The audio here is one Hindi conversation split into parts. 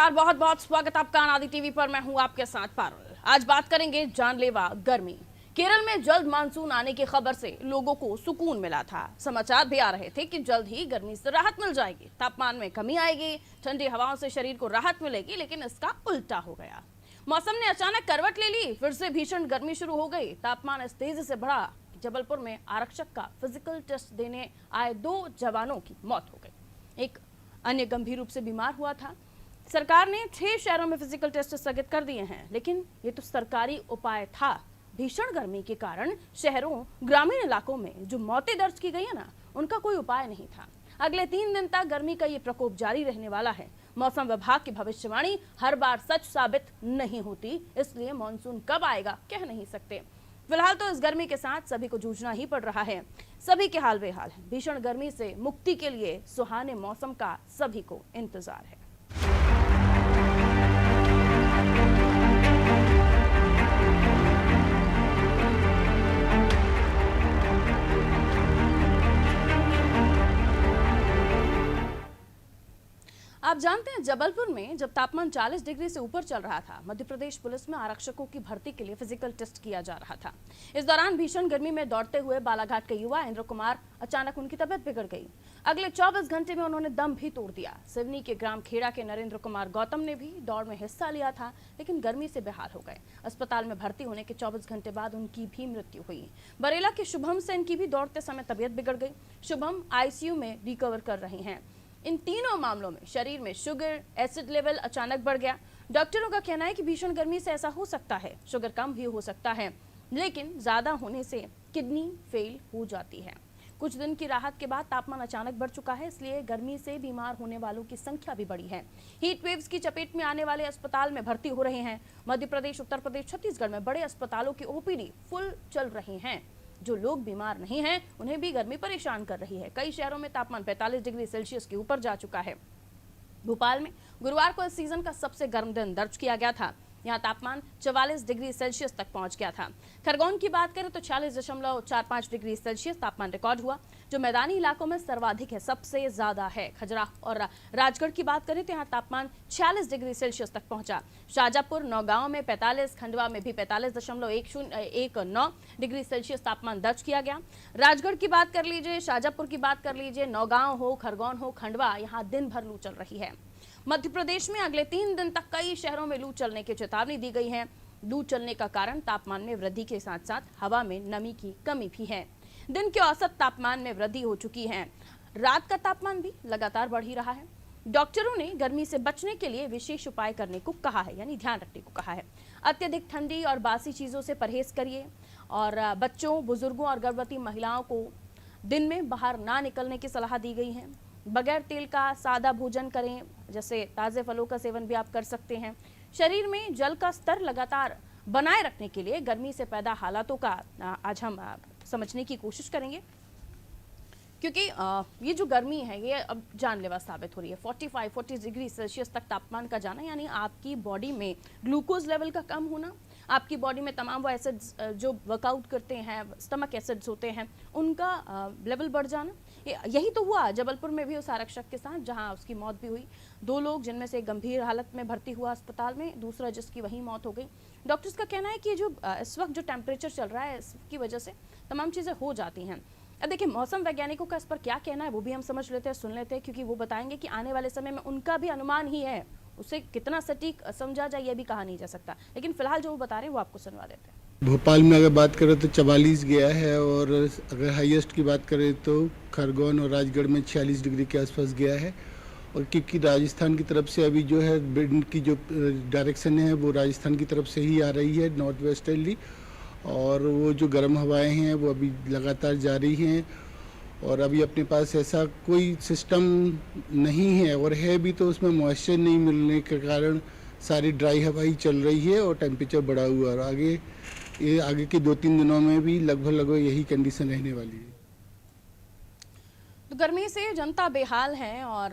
नमस्कार, बहुत बहुत स्वागत आपका आदि टीवी पर। मैं हूं आपके साथ पारुल। आज बात करेंगे जानलेवा गर्मी। केरल में जल्द मानसून आने की खबर से लोगों को सुकून मिला था। समाचार भी आ रहे थे कि जल्द ही गर्मी से राहत मिल जाएगी, तापमान में कमी आएगी, ठंडी हवाओं से शरीर को राहत मिलेगी। लेकिन इसका उल्टा हो गया। मौसम ने अचानक करवट ले ली। फिर से भीषण गर्मी शुरू हो गई। तापमान इस तेजी से बढ़ा कि जबलपुर में आरक्षक का फिजिकल टेस्ट देने आए 2 जवानों की मौत हो गई। एक अन्य गंभीर रूप से बीमार हुआ था। सरकार ने 6 शहरों में फिजिकल टेस्ट स्थगित कर दिए हैं, लेकिन ये तो सरकारी उपाय था। भीषण गर्मी के कारण शहरों, ग्रामीण इलाकों में जो मौतें दर्ज की गई है ना, उनका कोई उपाय नहीं था। अगले 3 दिन तक गर्मी का ये प्रकोप जारी रहने वाला है। मौसम विभाग की भविष्यवाणी हर बार सच साबित नहीं होती, इसलिए मानसून कब आएगा कह नहीं सकते। फिलहाल तो इस गर्मी के साथ सभी को जूझना ही पड़ रहा है। सभी के हाल बेहाल है। भीषण गर्मी से मुक्ति के लिए सुहाने मौसम का सभी को इंतजार है। आप जानते हैं, जबलपुर में जब तापमान 40 डिग्री से ऊपर चल रहा था, मध्य प्रदेश पुलिस में आरक्षकों की भर्ती के लिए फिजिकल टेस्ट किया जा रहा था। इस दौरान भीषण गर्मी में दौड़ते हुए बालाघाट के युवा इंद्र कुमार, अचानक उनकी तबीयत बिगड़ गई। अगले 24 घंटे में उन्होंने दम भी तोड़ दिया। सिवनी के ग्राम खेड़ा के नरेंद्र कुमार गौतम ने भी दौड़ में हिस्सा लिया था, लेकिन गर्मी से बेहाल हो गए। अस्पताल में भर्ती होने के 24 घंटे बाद उनकी भी मृत्यु हुई। बरेला के शुभम सेन की भी दौड़ते समय तबीयत बिगड़ गई। शुभम आईसीयू में रिकवर कर रहे हैं। इन तीनों मामलों में शरीर में शुगर, एसिड लेवल अचानक बढ़ गया। डॉक्टरों का कहना है कि भीषण गर्मी से ऐसा हो सकता है। शुगर कम भी हो सकता है, लेकिन ज्यादा होने से किडनी फेल हो जाती है। कुछ दिन की राहत के बाद तापमान अचानक बढ़ चुका है, इसलिए गर्मी से बीमार होने वालों की संख्या भी बढ़ी है। हीट वेव्स की चपेट में आने वाले अस्पताल में भर्ती हो रहे हैं। मध्य प्रदेश, उत्तर प्रदेश, छत्तीसगढ़ में बड़े अस्पतालों की ओपीडी फुल चल रही हैं। जो लोग बीमार नहीं हैं, उन्हें भी गर्मी परेशान कर रही है। कई शहरों में तापमान 45 डिग्री सेल्सियस के ऊपर जा चुका है। भोपाल में गुरुवार को इस सीजन का सबसे गर्म दिन दर्ज किया गया था। यहाँ तापमान 44 डिग्री सेल्सियस तक पहुंच गया था। खरगोन की बात करें तो 46.45 डिग्री सेल्सियस तापमान रिकॉर्ड हुआ, जो मैदानी इलाकों में सर्वाधिक है, सबसे ज्यादा है। खजुराहो और राजगढ़ की बात करें तो यहाँ तापमान 46 डिग्री सेल्सियस तक पहुंचा। शाजापुर, नौगांव में 45, खंडवा में भी 45.19 डिग्री सेल्सियस तापमान दर्ज किया गया। राजगढ़ की बात कर लीजिए, शाजापुर की बात कर लीजिए, नौगांव हो, खरगोन हो, खंडवा, यहाँ दिन भर लू चल रही है। मध्य प्रदेश में अगले 3 दिन तक कई शहरों में लू चलने की चेतावनी दी गई है। लू चलने का कारण तापमान में वृद्धि के साथ साथ हवा में नमी की कमी भी है। दिन के औसत तापमान में वृद्धि हो चुकी है। रात का तापमान भी लगातार बढ़ ही रहा है। डॉक्टरों ने गर्मी से बचने के लिए विशेष उपाय करने को कहा है, यानी ध्यान रखने को कहा है। अत्यधिक ठंडी और बासी चीजों से परहेज करिए और बच्चों, बुजुर्गों और गर्भवती महिलाओं को दिन में बाहर ना निकलने की सलाह दी गई है। बगैर तेल का सादा भोजन करें, जैसे ताज़े फलों का सेवन भी आप कर सकते हैं। शरीर में जल का स्तर लगातार बनाए रखने के लिए गर्मी से पैदा हालातों का आज हम समझने की कोशिश करेंगे, क्योंकि ये जो गर्मी है ये अब जानलेवा साबित हो रही है। 40 डिग्री सेल्सियस तक तापमान का जाना, यानी आपकी बॉडी में ग्लूकोज लेवल का कम होना, आपकी बॉडी में तमाम वो एसिड्स जो वर्कआउट करते हैं, स्टमक एसिड्स होते हैं, उनका लेवल बढ़ जाना। यही तो हुआ जबलपुर में भी उस आरक्षक के साथ, जहां उसकी मौत भी हुई। 2 लोग, जिनमें से एक गंभीर हालत में भर्ती हुआ अस्पताल में, दूसरा जिसकी वहीं मौत हो गई। डॉक्टर्स का कहना है कि जो इस वक्त जो टेम्परेचर चल रहा है, इसकी वजह से तमाम चीज़ें हो जाती हैं। अब देखिए, मौसम वैज्ञानिकों का इस पर क्या कहना है वो भी हम समझ लेते हैं, सुन लेते हैं, क्योंकि वो बताएंगे कि आने वाले समय में उनका भी अनुमान ही है। उसे कितना सटीक समझा जाए ये भी कहा नहीं जा सकता, लेकिन फिलहाल जो वो बता रहे हैं वो आपको सुनवा देते हैं। भोपाल में अगर बात करें तो 44 गया है, और अगर हाईएस्ट की बात करें तो खरगोन और राजगढ़ में 46 डिग्री के आसपास गया है। और क्योंकि राजस्थान की तरफ से अभी जो है विंड की जो डायरेक्शन है वो राजस्थान की तरफ से ही आ रही है, नॉर्थ वेस्टर्ली, और वो जो गर्म हवाएं हैं वो अभी लगातार जारी हैं। और अभी अपने पास ऐसा कोई सिस्टम नहीं है, और है भी तो उसमें मॉइस्चर नहीं मिलने के कारण सारी ड्राई हवा ही चल रही है और टेम्परेचर बढ़ा हुआ है। और आगे के 2-3 दिनों में भी लगभग यही कंडीशन रहने वाली है। तो गर्मी से जनता बेहाल है, और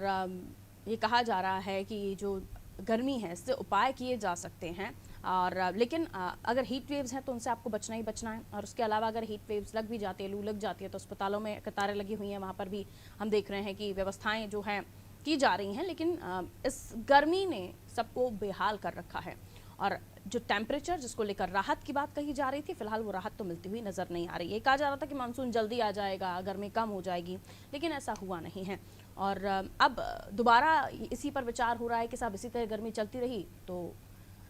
ये कहा जा रहा है कि जो गर्मी है इससे उपाय किए जा सकते हैं, और लेकिन अगर हीट वेव्स हैं तो उनसे आपको बचना ही बचना है। और उसके अलावा अगर हीट वेव्स लग भी जाती है, लू लग जाती है, तो अस्पतालों में कतारें लगी हुई हैं, वहाँ पर भी हम देख रहे हैं कि व्यवस्थाएं जो हैं की जा रही हैं, लेकिन इस गर्मी ने सबको बेहाल कर रखा है। और जो टेम्परेचर जिसको लेकर राहत की बात कही जा रही थी, फिलहाल वो राहत तो मिलती हुई नजर नहीं आ रही है। कहा जा रहा था कि मानसून जल्दी आ जाएगा, गर्मी कम हो जाएगी, लेकिन ऐसा हुआ नहीं है। और अब दोबारा इसी पर विचार हो रहा है कि साहब इसी तरह गर्मी चलती रही तो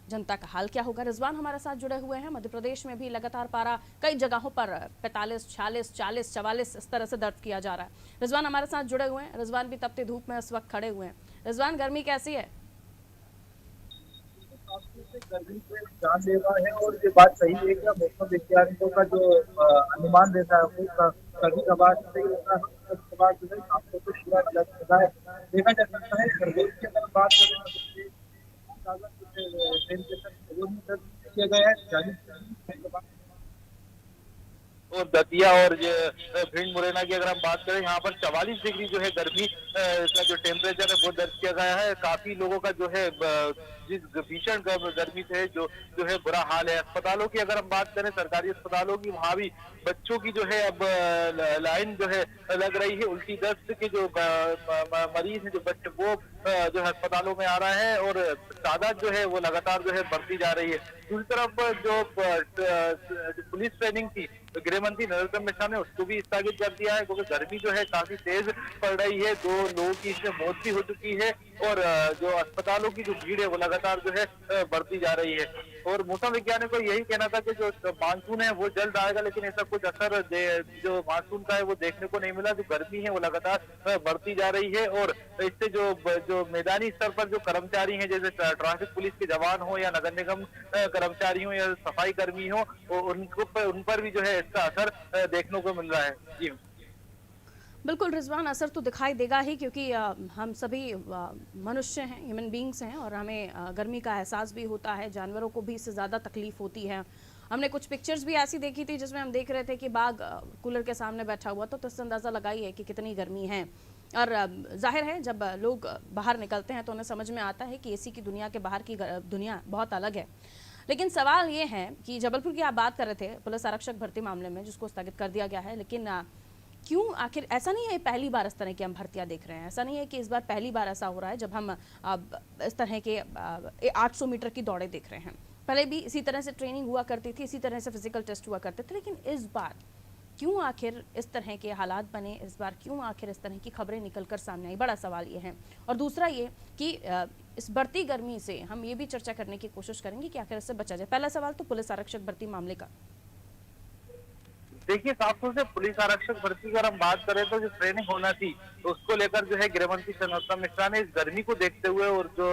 जनता का हाल क्या होगा। रिजवान हमारे साथ जुड़े हुए हैं। मध्य प्रदेश में भी लगातार पारा कई जगहों पर 45, 46, 40, 44 इस तरह से दर्ज किया जा रहा है। रिजवान हमारे साथ जुड़े हुए हैं। रिजवान भी तपती धूप में इस वक्त खड़े हुए हैं। रिजवान, गर्मी कैसी है? गर्मी से जानलेवा है और ये बात सही है कि मौसम वैज्ञानिकों का जो अनुमान रहता है वो कभी कभार सही होता है, कभी कभार जो है आपको तो पूरा गलत होता है। देखा जा सकता है खरगोन की अगर बात करें तो टेम्परेचर खरगोन में दर्ज किया गया है 40 और दतिया और भिंड मुरैना की अगर हम बात करें यहाँ पर 44 डिग्री जो है गर्मी का जो टेम्परेचर है वो दर्ज किया गया है। काफी लोगों का जो है जिस भीषण गर्मी से जो है बुरा हाल है। अस्पतालों की अगर हम बात करें, सरकारी अस्पतालों की, वहाँ भी बच्चों की जो है अब लाइन जो है लग रही है। उल्टी दस्त के जो मरीज है, जो बच्चे, वो जो है अस्पतालों में आ रहा है और तादाद जो है वो लगातार जो है बढ़ती जा रही है। दूसरी तरफ जो पुलिस ट्रेनिंग थी गृह मंत्री नरोत्तम मिश्रा ने उसको भी स्थगित कर दिया है, क्योंकि गर्मी जो है काफी तेज पड़ रही है। 2 लोगों की इसमें मौत भी हो चुकी है और जो अस्पतालों की जो भीड़ है वो लगातार जो है बढ़ती जा रही है। और मौसम वैज्ञानिक को यही कहना था कि जो मानसून है वो जल्द आएगा, लेकिन ऐसा कुछ असर जो मानसून का है वो देखने को नहीं मिला। जो गर्मी है वो लगातार बढ़ती जा रही है और इससे जो मैदानी स्तर पर जो कर्मचारी हैं, जैसे ट्रैफिक पुलिस के जवान हो या नगर निगम कर्मचारी हो या सफाई कर्मी हो, उन पर भी जो है इसका असर देखने को मिल रहा है। जी बिल्कुल रिजवान, असर तो दिखाई देगा ही, क्योंकि हम सभी मनुष्य हैं, ह्यूमन बींग्स हैं, और हमें गर्मी का एहसास भी होता है। जानवरों को भी इससे ज़्यादा तकलीफ होती है। हमने कुछ पिक्चर्स भी ऐसी देखी थी जिसमें हम देख रहे थे कि बाघ कूलर के सामने बैठा हुआ था, तो इससे अंदाज़ा लगाइए कि कितनी गर्मी है। और जाहिर है जब लोग बाहर निकलते हैं तो उन्हें समझ में आता है कि एसी की दुनिया के बाहर की दुनिया बहुत अलग है। लेकिन सवाल ये है कि जबलपुर की आप बात कर रहे थे पुलिस आरक्षक भर्ती मामले में, जिसको स्थगित कर दिया गया है, लेकिन क्यों आखिर? ऐसा नहीं है पहली बार इस तरह की हम भर्तियां देख रहे हैं। ऐसा नहीं है कि इस बार पहली बार ऐसा हो रहा है जब हम इस तरह के 800 मीटर की दौड़े देख रहे हैं। पहले भी इसी तरह से ट्रेनिंग हुआ करती थी, इसी तरह से फिजिकल टेस्ट हुआ करते थे, लेकिन इस बार क्यों आखिर इस तरह के हालात बने? इस बार क्यों आखिर इस तरह की खबरें निकलकर सामने आई? बड़ा सवाल ये है। और दूसरा ये कि इस बढ़ती गर्मी से हम ये भी चर्चा करने की कोशिश करेंगे कि आखिर इससे बचा जाए। पहला सवाल तो पुलिस आरक्षक भर्ती मामले का। देखिए, साफ तौर से पुलिस आरक्षक भर्ती की अगर हम बात करें तो जो ट्रेनिंग होना थी तो उसको लेकर जो है गृह मंत्री नरोत्तम मिश्रा ने इस गर्मी को देखते हुए और जो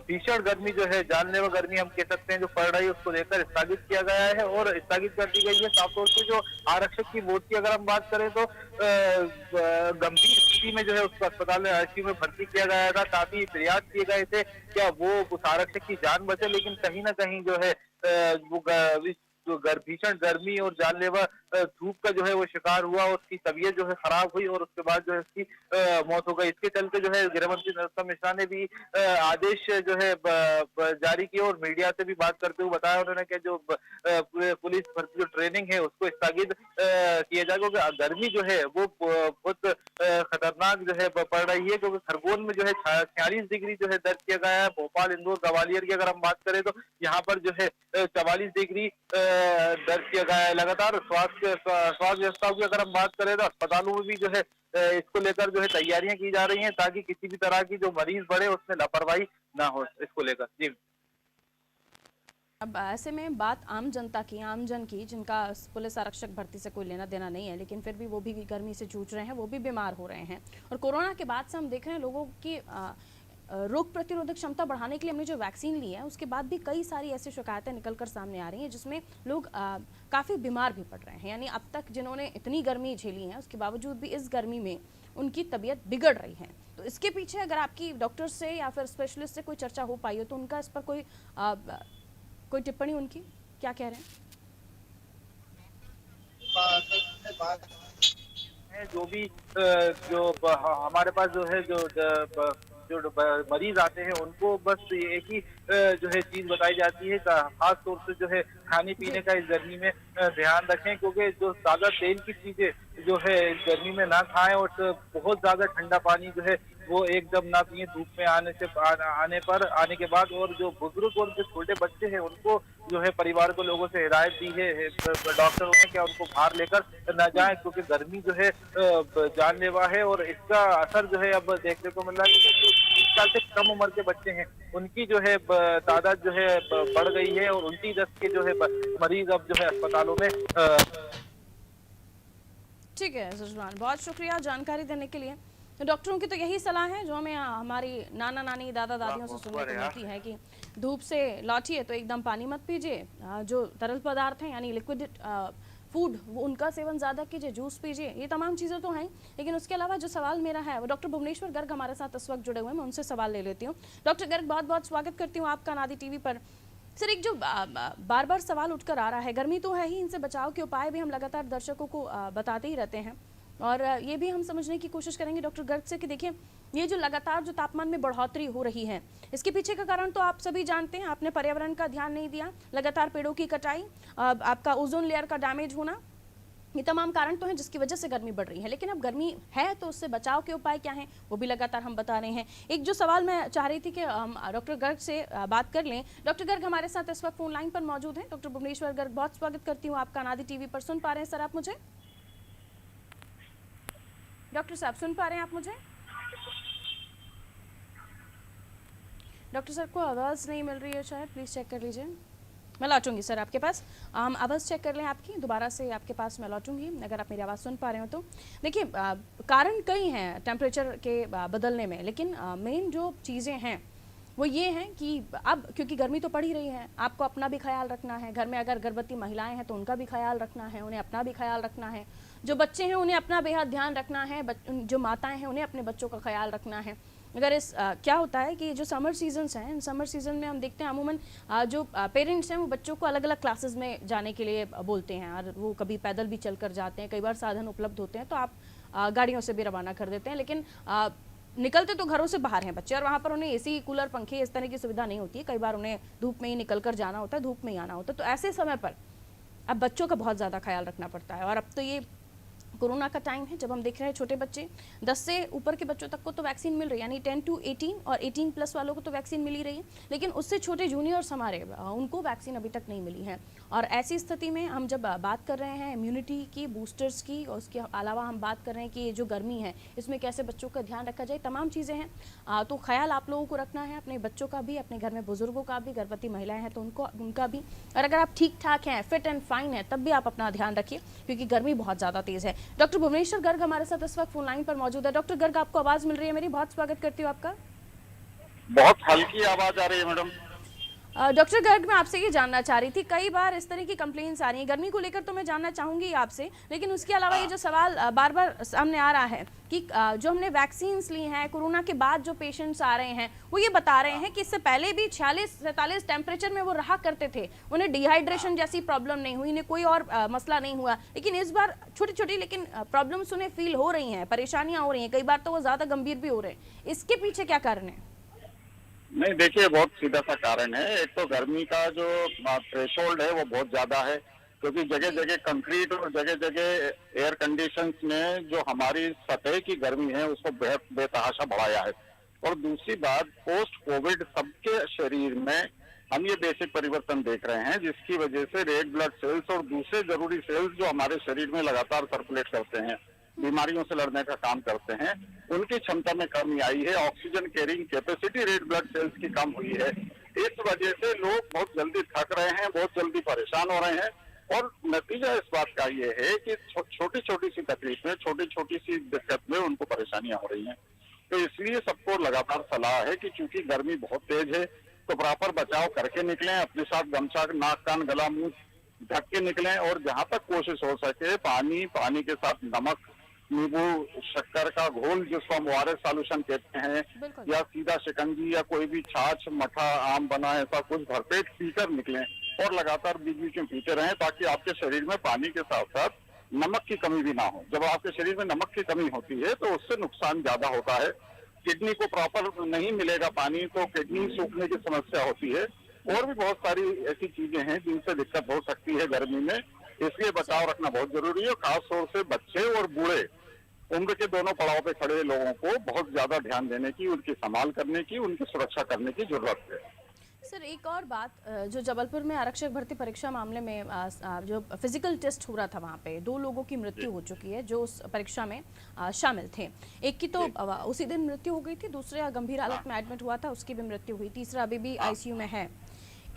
भीषण गर्मी जो है, जानलेवा गर्मी हम कह सकते हैं जो पड़ रही है, उसको लेकर स्थगित किया गया है और स्थगित कर दी गई है। साफ तौर से जो आरक्षक की मौत की अगर हम बात करें तो गंभीर स्थिति में जो है उसको अस्पताल में आईसीयू में भर्ती किया गया था। काफी प्रयास किए गए थे क्या वो उस आरक्षक की जान बचे, लेकिन कहीं ना कहीं जो है वो जो भीषण गर्मी और जानलेवा धूप का जो है वो शिकार हुआ और उसकी तबीयत जो है खराब हुई और उसके बाद जो है उसकी मौत हो गई। इसके चलते जो है गृह मंत्री नरोत्तम मिश्रा ने भी आदेश जो है जारी किया और मीडिया से भी बात करते हुए बताया उन्होंने कि जो पुलिस भर्ती जो ट्रेनिंग है उसको स्थगित किया जाए, क्योंकि गर्मी जो है वो बहुत खतरनाक जो है पड़ रही है। क्योंकि खरगोन में जो है 46 डिग्री जो है दर्ज किया गया है। भोपाल, इंदौर, ग्वालियर की अगर हम बात करें तो यहाँ पर जो है 44 डिग्री दर्ज किया गया है। लगातार स्वास्थ्य व्यवस्था की अगर हम बात करें तो अस्पतालों में भी जो है इसको लेकर जो है तैयारियां की जा रही हैं, ताकि किसी भी तरह की जो मरीज बढ़े उसमें लापरवाही ना हो इसको लेकर। जी अब ऐसे में बात आम जनता की, आम जन की, जिनका पुलिस आरक्षक भर्ती से कोई लेना देना नहीं है, लेकिन फिर भी वो भी गर्मी से जूझ रहे हैं, वो भी बीमार हो रहे हैं। और कोरोना के बाद से हम देख रहे हैं लोगों की रोग प्रतिरोधक क्षमता बढ़ाने के लिए हमने जो वैक्सीन ली है उसके बाद भी कई सारी ऐसी शिकायतें निकलकर सामने आ रही हैं जिसमें लोग काफ़ी बीमार भी पड़ रहे हैं। यानी अब तक जिन्होंने इतनी गर्मी झेली है उसके बावजूद भी इस गर्मी में उनकी तबीयत बिगड़ रही है। तो इसके पीछे अगर आपकी डॉक्टर से या फिर स्पेशलिस्ट से कोई चर्चा हो पाई हो तो उनका इस पर कोई टिप्पणी उनकी क्या कह रहे हैं? जो भी जो हमारे पास जो है जो मरीज आते हैं उनको बस एक ही जो है चीज बताई जाती है, खास तौर से जो है खाने पीने का इस गर्मी में ध्यान रखें, क्योंकि जो ताजा तेल की चीजें जो है इस गर्मी में ना खाएं और बहुत ज्यादा ठंडा पानी जो है वो एकदम ना पिए धूप में आने के बाद। और जो बुजुर्ग और जो छोटे बच्चे हैं उनको जो है परिवार को लोगों से हिदायत दी है डॉक्टरों ने क्या उनको बाहर लेकर न जाएं, क्योंकि गर्मी जो है जानलेवा है और इसका असर जो है अब देखने को मिल रहा है कि जो 20 साल से कम उम्र के बच्चे हैं उनकी जो है तादाद जो है बढ़ गई है और 29 के जो है मरीज अब जो है अस्पतालों में ठीक है सजमान, बहुत शुक्रिया जानकारी देने के लिए। तो डॉक्टरों की तो यही सलाह है जो हमें हमारी नाना नानी दादा दादियों से सुनने को मिलती है कि धूप से लौटिए तो एकदम पानी मत पीजिए, जो तरल पदार्थ हैं यानी लिक्विड फूड वो उनका सेवन ज़्यादा कीजिए, जूस पीजिए, ये तमाम चीज़ें तो हैं। लेकिन उसके अलावा जो सवाल मेरा है वो डॉक्टर भुवनेश्वर गर्ग हमारे साथ इस वक्त जुड़े हुए हैं, मैं उनसे सवाल ले लेती हूँ। डॉक्टर गर्ग, बहुत बहुत स्वागत करती हूँ आपका नादी टीवी पर। सर, एक जो बार बार सवाल उठकर आ रहा है, गर्मी तो है ही, इनसे बचाव के उपाय भी हम लगातार दर्शकों को बताते ही रहते हैं और ये भी हम समझने की कोशिश करेंगे डॉक्टर गर्ग से कि देखिए ये जो लगातार जो तापमान में बढ़ोतरी हो रही है इसके पीछे का कारण तो आप सभी जानते हैं, आपने पर्यावरण का ध्यान नहीं दिया, लगातार पेड़ों की कटाई, आपका ओजोन लेयर का डैमेज होना, ये तमाम कारण तो हैं जिसकी वजह से गर्मी बढ़ रही है। लेकिन अब गर्मी है तो उससे बचाव के उपाय क्या हैं वो भी लगातार हम बता रहे हैं। एक जो सवाल मैं चाह रही थी कि हम डॉक्टर गर्ग से बात कर लें। डॉक्टर गर्ग हमारे साथ इस वक्त फोन लाइन पर मौजूद हैं। डॉक्टर भुवनेश्वर गर्ग, बहुत स्वागत करती हूँ आपका नादी टीवी पर। सुन पा रहे हैं सर आप मुझे? डॉक्टर साहब सुन पा रहे हैं आप मुझे? डॉक्टर सर को आवाज़ नहीं मिल रही है शायद, प्लीज़ चेक कर लीजिए। मैं लौटूंगी सर आपके पास, हम आवाज़ चेक कर लें आपकी, दोबारा से आपके पास मैं लौटूंगी अगर आप मेरी आवाज़ सुन पा रहे हो तो। देखिए कारण कई हैं टेम्परेचर के बदलने में, लेकिन मेन जो चीज़ें हैं वो ये हैं कि अब क्योंकि गर्मी तो पड़ ही रही है, आपको अपना भी ख्याल रखना है, घर में अगर गर्भवती महिलाएं हैं तो उनका भी ख्याल रखना है, उन्हें अपना भी ख्याल रखना है, जो बच्चे हैं उन्हें अपना बेहद ध्यान रखना है, जो माताएं हैं उन्हें अपने बच्चों का ख्याल रखना है। अगर इस क्या होता है कि जो समर सीजन्स हैं, इन समर सीजन में हम देखते हैं अमूमन जो पेरेंट्स हैं वो बच्चों को अलग अलग क्लासेस में जाने के लिए बोलते हैं और वो कभी पैदल भी चल कर जाते हैं, कई बार साधन उपलब्ध होते हैं तो आप गाड़ियों से भी रवाना कर देते हैं, लेकिन निकलते तो घरों से बाहर हैं बच्चे और वहाँ पर उन्हें एसी कूलर पंखे इस तरह की सुविधा नहीं होती है, कई बार उन्हें धूप में ही निकल कर जाना होता है, धूप में ही आना होता है। तो ऐसे समय पर अब बच्चों का बहुत ज़्यादा ख्याल रखना पड़ता है। और अब तो ये कोरोना का टाइम है जब हम देख रहे हैं छोटे बच्चे 10 से ऊपर के बच्चों तक को तो वैक्सीन मिल रही है, यानी 10 to 18 और 18 प्लस वालों को तो वैक्सीन मिल ही रही है, लेकिन उससे छोटे जूनियर्स हमारे उनको वैक्सीन अभी तक नहीं मिली है। और ऐसी स्थिति में हम जब बात कर रहे हैं इम्यूनिटी की, बूस्टर्स की, और उसके अलावा हम बात कर रहे हैं कि ये जो गर्मी है इसमें कैसे बच्चों का ध्यान रखा जाए, तमाम चीज़ें हैं। तो ख्याल आप लोगों को रखना है अपने बच्चों का भी, अपने घर में बुजुर्गों का भी, गर्भवती महिलाएं हैं तो उनका भी, और अगर आप ठीक ठाक हैं, फिट एंड फाइन है, तब भी आप अपना ध्यान रखिए क्योंकि गर्मी बहुत ज़्यादा तेज़ है। डॉक्टर भुवनेश्वर गर्ग हमारे साथ इस वक्त फोन लाइन पर मौजूद है। डॉक्टर गर्ग, आपको आवाज़ मिल रही है मेरी? बहुत स्वागत करती हूँ आपका। बहुत हल्की आवाज आ रही है मैडम। डॉक्टर गर्ग, मैं आपसे ये जानना चाह रही थी, कई बार इस तरह की कंप्लेंट्स आ रही हैं गर्मी को लेकर, तो मैं जानना चाहूंगी आपसे, लेकिन उसके अलावा ये जो सवाल बार बार सामने आ रहा है कि जो हमने वैक्सीन्स ली हैं, कोरोना के बाद जो पेशेंट्स आ रहे हैं वो ये बता रहे हैं कि इससे पहले भी 46-47 टेम्परेचर में वो रहा करते थे, उन्हें डिहाइड्रेशन जैसी प्रॉब्लम नहीं हुई, इन्हें कोई और मसला नहीं हुआ, लेकिन इस बार छोटी छोटी लेकिन प्रॉब्लम्स उन्हें फील हो रही हैं, परेशानियां हो रही हैं, कई बार तो वो ज़्यादा गंभीर भी हो रहे हैं। इसके पीछे क्या कारण है? नहीं, देखिए बहुत सीधा सा कारण है। एक तो गर्मी का जो थ्रेशोल्ड है वो बहुत ज्यादा है, क्योंकि जगह जगह कंक्रीट और जगह जगह एयर कंडीशंस ने जो हमारी सतह की गर्मी है उसको बेतहाशा बढ़ाया है। और दूसरी बात, पोस्ट कोविड सबके शरीर में हम ये बेसिक परिवर्तन देख रहे हैं जिसकी वजह से रेड ब्लड सेल्स और दूसरे जरूरी सेल्स जो हमारे शरीर में लगातार सर्कुलेट करते हैं, बीमारियों से लड़ने का काम करते हैं, उनकी क्षमता में कमी आई है। Oxygen carrying capacity red blood cells की कम हुई है। इस वजह से लोग बहुत जल्दी थक रहे हैं, बहुत जल्दी परेशान हो रहे हैं, और नतीजा इस बात का ये है कि छोटी छोटी सी तकलीफ में, छोटी छोटी सी दिक्कत में उनको परेशानियां हो रही हैं। तो इसलिए सबको लगातार सलाह है कि चूंकि गर्मी बहुत तेज है तो प्रॉपर बचाव करके निकलें, अपने साथ गमछा, नाक, कान, गला, मुंह ढक के निकलें, और जहां तक कोशिश हो सके पानी के साथ नमक, नींबू, शक्कर का घोल जिसको हम ORS सॉल्यूशन कहते हैं, या सीधा शिकंजी या कोई भी छाछ, मठा, आम बना, ऐसा कुछ भरपेट पीकर निकलें और लगातार बीच बीच में पीते रहें ताकि आपके शरीर में पानी के साथ साथ नमक की कमी भी ना हो। जब आपके शरीर में नमक की कमी होती है तो उससे नुकसान ज्यादा होता है। किडनी को प्रॉपर नहीं मिलेगा पानी तो किडनी सूखने की समस्या होती है, और भी बहुत सारी ऐसी चीजें हैं जिनसे दिक्कत हो सकती है गर्मी में। इसलिए बचाव रखना बहुत जरूरी है। खास तौर से बच्चे और बूढ़े उम्र के दोनों पड़ाव पे खड़े लोगों को बहुत ज्यादा ध्यान देने की, उनकी संभाल करने की, उनकी सुरक्षा करने की जरूरत है। सर एक और बात, जो जबलपुर में आरक्षक भर्ती परीक्षा मामले में जो फिजिकल टेस्ट हो रहा था, वहाँ पे 2 लोगों की मृत्यु हो चुकी है जो उस परीक्षा में शामिल थे। एक की तो उसी दिन मृत्यु हो गई थी, दूसरा गंभीर हालत में एडमिट हुआ था, उसकी भी मृत्यु हुई, तीसरा अभी भी आईसीयू में है।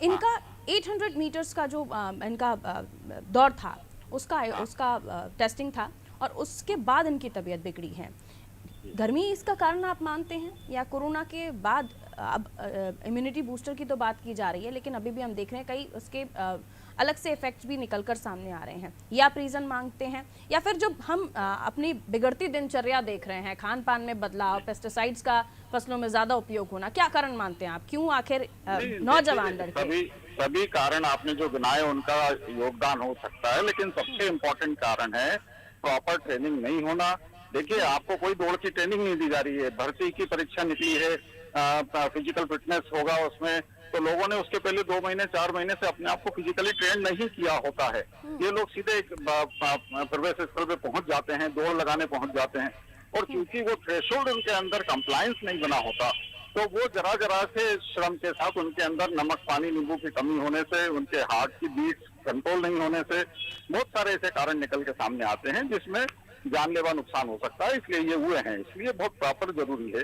इनका 800 मीटर्स का जो इनका दौड़ था उसका टेस्टिंग था और उसके बाद इनकी तबीयत बिगड़ी है। गर्मी इसका कारण आप मानते हैं, या कोरोना के बाद अब इम्यूनिटी बूस्टर की तो बात की जा रही है, लेकिन अभी भी हम देख रहे हैं कई उसके अलग से इफेक्ट्स भी निकलकर सामने आ रहे हैं, या आप रीजन मांगते हैं, या फिर जो हम अपनी बिगड़ती दिनचर्या देख रहे हैं, खान पान में बदलाव, पेस्टिसाइड्स का फसलों में ज्यादा उपयोग होना, क्या कारण मानते हैं आप? क्यों आखिर नौजवान लड़के? सभी कारण आपने जो गिनाए उनका योगदान हो सकता है, लेकिन सबसे इम्पोर्टेंट कारण है प्रॉपर ट्रेनिंग नहीं होना। देखिए, आपको कोई दौड़ की ट्रेनिंग नहीं दी जा रही है। भर्ती की परीक्षा निकली है, फिजिकल फिटनेस होगा उसमें, तो लोगों ने उसके पहले 2 महीने 4 महीने से अपने आप को फिजिकली ट्रेन नहीं किया होता है। ये लोग सीधे एक प्रवेश स्थल पे पहुंच जाते हैं, दौड़ लगाने पहुंच जाते हैं, और क्योंकि वो थ्रेशोल्ड उनके अंदर कंप्लायंस नहीं बना होता, तो वो जरा जरा से श्रम के साथ उनके अंदर नमक पानी नींबू की कमी होने से, उनके हार्ट की बीट कंट्रोल नहीं होने से बहुत सारे ऐसे कारण निकल के सामने आते हैं जिसमें जानलेवा नुकसान हो सकता है। इसलिए ये हुए हैं। इसलिए बहुत प्रॉपर जरूरी है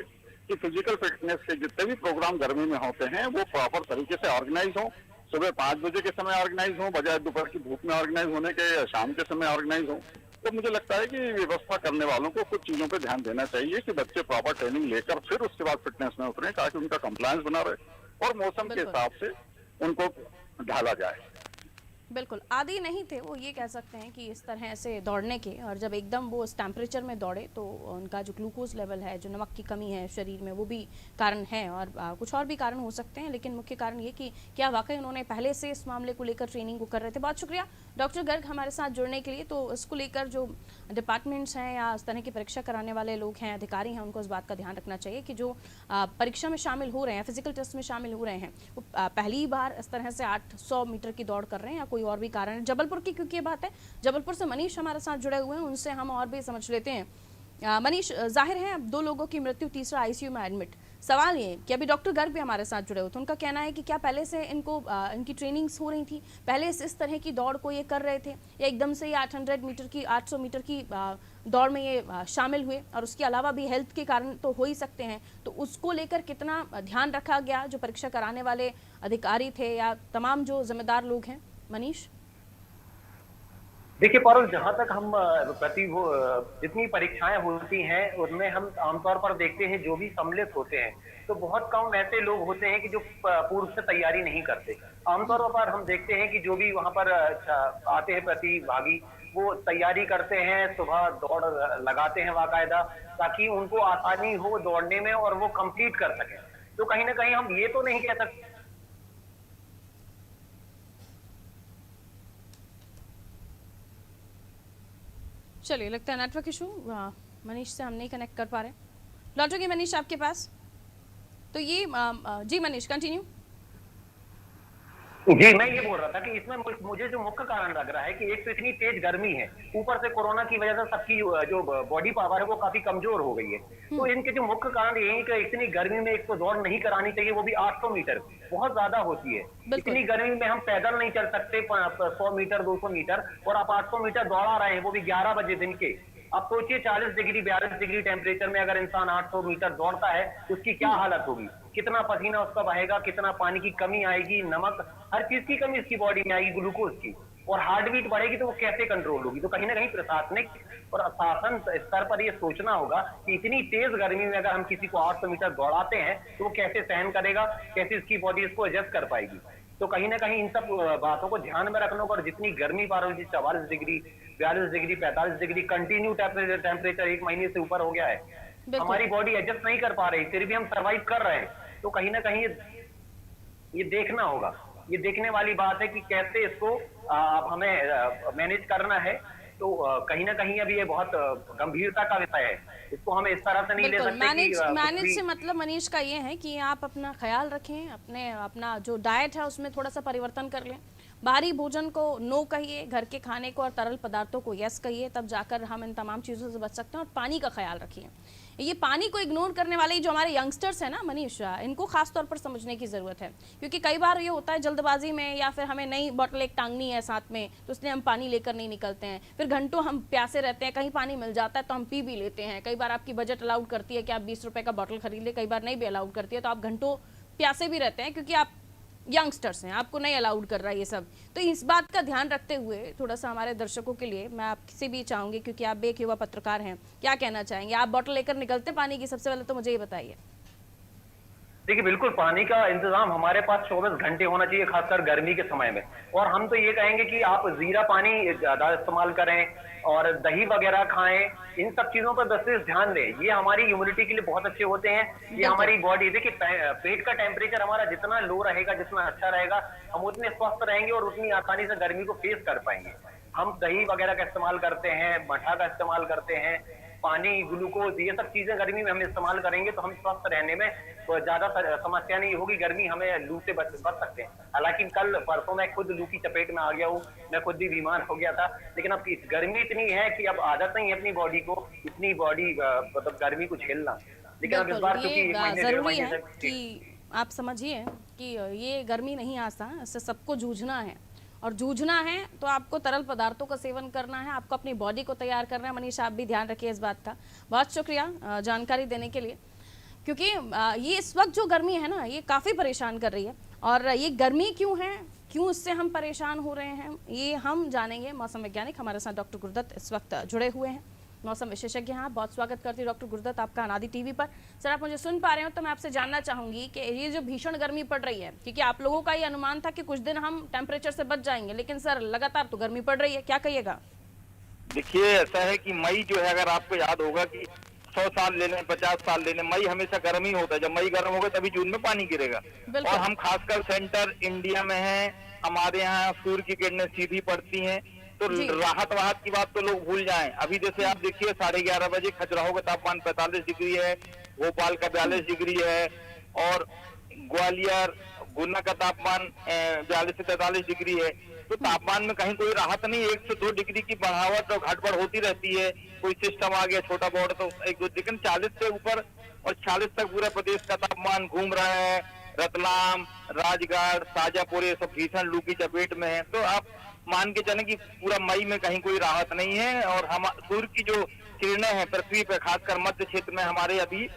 कि फिजिकल फिटनेस के जितने भी प्रोग्राम गर्मी में होते हैं वो प्रॉपर तरीके से ऑर्गेनाइज हो। सुबह 5 बजे के समय ऑर्गेनाइज हो, बजाय दोपहर की धूप में ऑर्गेनाइज होने के, या शाम के समय ऑर्गेनाइज हो। तो मुझे लगता है कि व्यवस्था करने वालों को कुछ चीजों पे ध्यान देना चाहिए कि बच्चे प्रॉपर ट्रेनिंग लेकर फिर उसके बाद फिटनेस में उतरें, ताकि उनका कंप्लायंस बना रहे और मौसम के हिसाब से उनको ढाला जाए। बिल्कुल आदी नहीं थे वो, ये कह सकते हैं कि इस तरह से दौड़ने के, और जब एकदम वो इस टेम्परेचर में दौड़े तो उनका जो ग्लूकोज लेवल है, जो नमक की कमी है शरीर में, वो भी कारण है, और कुछ और भी कारण हो सकते हैं, लेकिन मुख्य कारण ये कि क्या वाकई उन्होंने पहले से इस मामले को लेकर ट्रेनिंग को कर रहे थे। बहुत शुक्रिया डॉक्टर गर्ग हमारे साथ जुड़ने के लिए। तो इसको लेकर जो डिपार्टमेंट्स हैं या इस तरह की परीक्षा कराने वाले लोग हैं, अधिकारी हैं, उनको इस बात का ध्यान रखना चाहिए कि जो परीक्षा में शामिल हो रहे हैं, फिजिकल टेस्ट में शामिल हो रहे हैं, वो पहली बार इस तरह से 800 मीटर की दौड़ कर रहे हैं, या कोई और भी कारण है। जबलपुर की क्योंकि ये बात है, जबलपुर से मनीष हमारे साथ जुड़े हुए हैं, उनसे हम और भी समझ लेते हैं। मनीष, जाहिर है अब 2 लोगों की मृत्यु, तीसरा आईसीयू में एडमिट। सवाल ये कि अभी डॉक्टर गर्ग भी हमारे साथ जुड़े हुए थे, उनका कहना है कि क्या पहले से इनकी ट्रेनिंग्स हो रही थी, पहले से इस तरह की दौड़ को ये कर रहे थे, या एकदम से ये 800 मीटर की दौड़ में ये शामिल हुए, और उसके अलावा भी हेल्थ के कारण तो हो ही सकते हैं, तो उसको लेकर कितना ध्यान रखा गया जो परीक्षा कराने वाले अधिकारी थे या तमाम जो जिम्मेदार लोग हैं? मनीष, देखिए पारुल, जहां तक हम जितनी परीक्षाएं होती हैं उनमें हम आमतौर पर देखते हैं जो भी सम्मिलित होते हैं तो बहुत कम ऐसे लोग होते हैं कि जो पूर्व से तैयारी नहीं करते। आमतौर पर हम देखते हैं कि जो भी वहां पर आते हैं प्रतिभागी, वो तैयारी करते हैं, सुबह दौड़ लगाते हैं बाकायदा, ताकि उनको आसानी हो दौड़ने में और वो कंप्लीट कर सकें। तो कहीं ना कहीं हम ये तो नहीं कह सकते। चलिए, लगता है नेटवर्क इशू, मनीष से हम नहीं कनेक्ट कर पा रहे। लौटोगे मनीष आपके पास? तो ये जी मनीष कंटिन्यू। जी, मैं ये बोल रहा था कि इसमें मुझे जो मुख्य कारण लग रहा है कि एक तो इतनी तेज गर्मी है, ऊपर से कोरोना की वजह से सबकी जो बॉडी पावर है वो काफी कमजोर हो गई है। तो इनके जो मुख्य कारण यही कि इतनी गर्मी में एक तो दौड़ नहीं करानी चाहिए, वो भी 800 मीटर, बहुत ज्यादा होती है। इतनी गर्मी में हम पैदल नहीं चल सकते 100 मीटर 200 मीटर, और आप 800 मीटर दौड़ा रहे हैं, वो भी 11 बजे दिन के। अब सोचिए 40 डिग्री 42 डिग्री टेम्परेचर में अगर इंसान 800 मीटर दौड़ता है तो उसकी क्या हालत होगी, कितना पसीना उसका बहेगा, कितना पानी की कमी आएगी, नमक, हर चीज की कमी उसकी बॉडी में आएगी, ग्लूकोज की, और हार्ट बीट बढ़ेगी तो वो कैसे कंट्रोल होगी। तो कहीं ना कहीं प्रशासनिक और शासन स्तर पर ये सोचना होगा कि इतनी तेज गर्मी में अगर हम किसी को 800 मीटर दौड़ाते हैं तो वो कैसे सहन करेगा, कैसे उसकी बॉडी इसको एडजस्ट कर पाएगी। तो कहीं ना कहीं इन सब बातों को ध्यान में रखना होगा। और जितनी गर्मी पा रही है, 44 degree 42 degree 45 degree continue temperature 1 महीने से ऊपर हो गया है, हमारी बॉडी एडजस्ट नहीं कर पा रही, फिर भी हम सर्वाइव कर रहे हैं। तो कहीं ना कहीं ये देखना होगा, ये देखने वाली बात है कि कैसे इसको हमें मैनेज करना है। तो कहीं ना कहीं अभी ये बहुत गंभीरता का विषय है, इसको हमें इस तरह से नहीं ले सकते। मैनेज से मतलब मनीष का ये है कि आप अपना ख्याल रखें, अपना जो डाइट है उसमें थोड़ा सा परिवर्तन कर लें, बाहरी भोजन को नो कहिए, घर के खाने को और तरल पदार्थों को यस कहिए, तब जाकर हम इन तमाम चीज़ों से बच सकते हैं। और पानी का ख्याल रखिए। ये पानी को इग्नोर करने वाले जो हमारे यंगस्टर्स हैं ना मनीष, इनको खास तौर पर समझने की ज़रूरत है, क्योंकि कई बार ये होता है जल्दबाजी में, या फिर हमें नई बॉटल एक टांगनी है साथ में, तो इसलिए हम पानी लेकर नहीं निकलते हैं, फिर घंटों हम प्यासे रहते हैं, कहीं पानी मिल जाता है तो हम पी भी लेते हैं। कई बार आपकी बजट अलाउड करती है कि आप 20 रुपए का बॉटल खरीद ले, कई बार नहीं भी अलाउड करती है, तो आप घंटों प्यासे भी रहते हैं क्योंकि आप यंगस्टर्स हैं, आपको नहीं अलाउड कर रहा है ये सब। तो इस बात का ध्यान रखते हुए थोड़ा सा हमारे दर्शकों के लिए मैं आपसे भी चाहूंगी, क्योंकि आप भी एक युवा पत्रकार हैं, क्या कहना चाहेंगे? आप बॉटल लेकर निकलते पानी की? सबसे पहले तो मुझे ये बताइए। देखिए, बिल्कुल पानी का इंतजाम हमारे पास 24 घंटे होना चाहिए, खासकर गर्मी के समय में। और हम तो ये कहेंगे कि आप जीरा पानी ज्यादा इस्तेमाल करें और दही वगैरह खाएं, इन सब चीजों पर विशेष ध्यान दें। ये हमारी इम्यूनिटी के लिए बहुत अच्छे होते हैं। ये हमारी बॉडी, देखिए पेट का टेम्परेचर हमारा जितना लो रहेगा, जितना अच्छा रहेगा, हम उतने स्वस्थ रहेंगे और उतनी आसानी से गर्मी को फेस कर पाएंगे। हम दही वगैरह का इस्तेमाल करते हैं, मठा का इस्तेमाल करते हैं, पानी, ग्लूकोज, ये सब चीजें गर्मी में हम इस्तेमाल करेंगे तो हम स्वस्थ रहने में तो ज्यादा समस्या नहीं होगी। गर्मी हमें लू से बच सकते हैं। हालांकि कल परसों मैं खुद लू की चपेट में आ गया हूँ, मैं खुद भी बीमार हो गया था। लेकिन अब गर्मी इतनी है कि अब आदत नहीं है अपनी बॉडी को, इतनी बॉडी मतलब गर्मी को झेलना। लेकिन अब इस बार क्योंकि जरूरी है कि आप समझिए कि ये गर्मी नहीं आसान, इससे सबको जूझना है, और जूझना है तो आपको तरल पदार्थों का सेवन करना है, आपको अपनी बॉडी को तैयार करना है। मनीष, आप भी ध्यान रखिए इस बात का। बहुत शुक्रिया जानकारी देने के लिए, क्योंकि ये इस वक्त जो गर्मी है ना, ये काफ़ी परेशान कर रही है। और ये गर्मी क्यों है, क्यों इससे हम परेशान हो रहे हैं, ये हम जानेंगे। मौसम वैज्ञानिक हमारे साथ डॉक्टर गुरदत्त इस वक्त जुड़े हुए हैं, मौसम विशेषज्ञ हैं। बहुत स्वागत करती हूँ डॉक्टर गुरदत्त आपका अनादि टीवी पर। सर, आप मुझे सुन पा रहे हो तो मैं आपसे जानना चाहूंगी कि ये जो भीषण गर्मी पड़ रही है, क्योंकि आप लोगों का ये अनुमान था कि कुछ दिन हम टेम्परेचर से बच जाएंगे, लेकिन सर लगातार तो गर्मी पड़ रही है, क्या कहिएगा? देखिए, ऐसा है कि मई जो है, अगर आपको याद होगा कि 100 साल ले लें, 50 साल ले लें, मई हमेशा गर्म ही होता है। जब मई गर्म होगा तभी जून में पानी गिरेगा। और हम खासकर सेंटर इंडिया में हैं, हमारे यहाँ सूर्य की किरणें सीधी पड़ती हैं, तो राहत की बात तो लोग भूल जाएं। अभी जैसे आप देखिए 11:30 बजे खजुराहो का तापमान 45 डिग्री है, भोपाल का 42 डिग्री है, और ग्वालियर, गुना का तापमान 42 से 43 डिग्री है। तो तापमान में कहीं कोई राहत नहीं, 1 से 2 डिग्री की बढ़ावट और घटबढ़ होती रहती है। कोई सिस्टम आ गया छोटा बहुत तो 1-2, लेकिन 40 से ऊपर और 40 तक पूरा प्रदेश का तापमान घूम रहा है। रतलाम, राजगढ़, शाजापुर, ये सब भीषण लू की चपेट में है। तो आप मान के चलें कि पूरा मई में कहीं कोई राहत नहीं है। और हम सूर्य की जो किरणें हैं पृथ्वी पे, खासकर मध्य क्षेत्र में हमारे अभी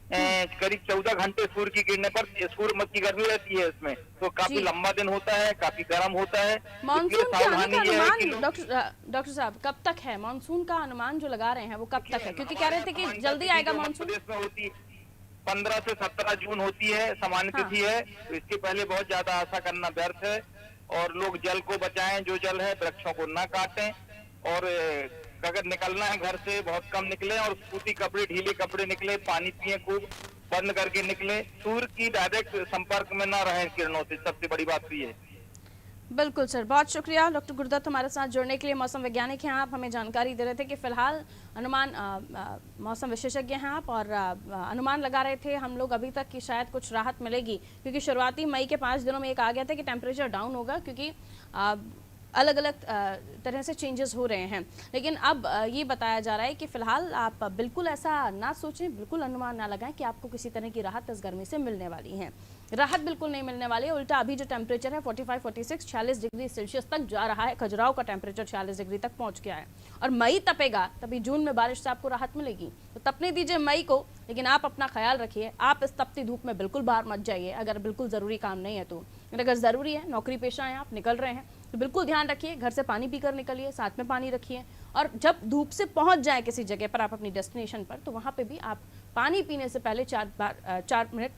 करीब 14 घंटे सूर्य की किरणें पर सूर्य की गर्मी रहती है। इसमें तो काफी लंबा दिन होता है, काफी गर्म होता है। मानसून का अनुमान डॉक्टर साहब कब तक है? मानसून का अनुमान जो लगा रहे हैं वो कब तक है? क्योंकि कह रहे थे कि जल्दी आएगा मानसून। प्रदेश में होती 15 से 17 जून होती है, सामान्य तिथि है। तो इसके पहले बहुत ज्यादा आशा करना व्यर्थ है। और लोग जल को बचाएं, जो जल है, वृक्षों को ना काटें, और अगर निकलना है घर से बहुत कम निकले, और सूती कपड़े, ढीले कपड़े निकले, पानी पिए खूब, बंद करके निकले, सूर्य की डायरेक्ट संपर्क में ना रहें किरणों से, सबसे बड़ी बात ये है। बिल्कुल सर, बहुत शुक्रिया डॉक्टर गुरदत्त हमारे साथ जुड़ने के लिए। मौसम वैज्ञानिक हैं आप, हमें जानकारी दे रहे थे कि फिलहाल अनुमान मौसम विशेषज्ञ हैं आप, और अनुमान लगा रहे थे हम लोग अभी तक कि शायद कुछ राहत मिलेगी, क्योंकि शुरुआती मई के 5 दिनों में एक आ गया था कि टेम्परेचर डाउन होगा, क्योंकि अलग अलग तरह से चेंजेस हो रहे हैं। लेकिन अब ये बताया जा रहा है कि फिलहाल आप बिल्कुल ऐसा ना सोचें, बिल्कुल अनुमान ना लगाएं कि आपको किसी तरह की राहत इस गर्मी से मिलने वाली है। राहत बिल्कुल नहीं मिलने वाली है। उल्टा अभी जो टेम्परेचर है 45, 46, 46 डिग्री सेल्सियस तक जा रहा है। खजुराहो का टेम्परेचर 46 डिग्री तक पहुंच गया है। और मई तपेगा तभी जून में बारिश से आपको राहत मिलेगी। तो तपने दीजिए मई को, लेकिन आप अपना ख्याल रखिए। आप इस तपती धूप में बिल्कुल बाहर मत जाइए अगर बिल्कुल ज़रूरी काम नहीं है तो। अगर ज़रूरी है, नौकरी पेशा है, आप निकल रहे हैं, तो बिल्कुल ध्यान रखिए, घर से पानी पीकर निकलिए, साथ में पानी रखिए। और जब धूप से पहुंच जाए किसी जगह पर, आप अपनी डेस्टिनेशन पर, तो वहाँ पे भी आप पानी पीने से पहले 4 मिनट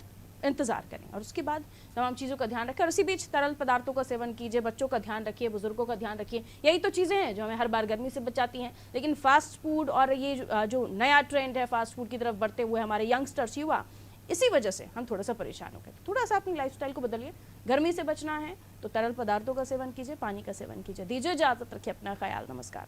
इंतजार करें, और उसके बाद तमाम चीज़ों का ध्यान रखें। और इसी बीच तरल पदार्थों का सेवन कीजिए, बच्चों का ध्यान रखिए, बुजुर्गों का ध्यान रखिए। यही तो चीज़ें हैं जो हमें हर बार गर्मी से बचाती हैं। लेकिन फास्ट फूड और ये जो नया ट्रेंड है फास्ट फूड की तरफ बढ़ते हुए, हमारे यंगस्टर्स, युवा, इसी वजह से हम थोड़ा सा परेशान हो गए। थोड़ा सा अपनी लाइफस्टाइल को बदलिए। गर्मी से बचना है तो तरल पदार्थों का सेवन कीजिए, पानी का सेवन कीजिए। दीजिए इजाजत, रखिए अपना ख्याल। नमस्कार।